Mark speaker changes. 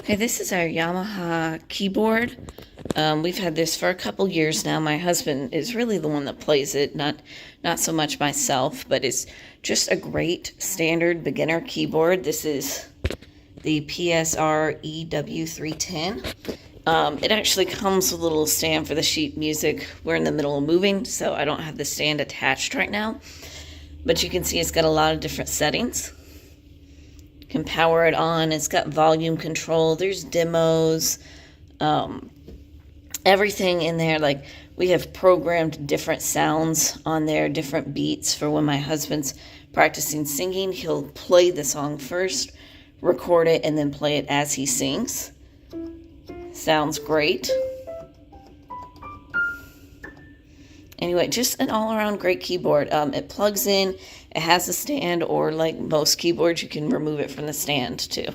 Speaker 1: Okay, this is our Yamaha keyboard. We've had this for a couple years now. My husband is really the one that plays it, not so much myself, but it's just a great standard beginner keyboard. This is the PSR EW310. It actually comes with a little stand for the sheet music. We're in the middle of moving, so I don't have the stand attached right now. But you can see it's got a lot of different settings. You can power it on. It's got volume control. There's demos. Everything in there. Like, we have programmed different sounds on there, different beats for when my husband's practicing singing. He'll play the song first, record it, and then play it as he sings. Sounds great. Anyway, just an all-around great keyboard. It plugs in, it has a stand, or like most keyboards, you can remove it from the stand too.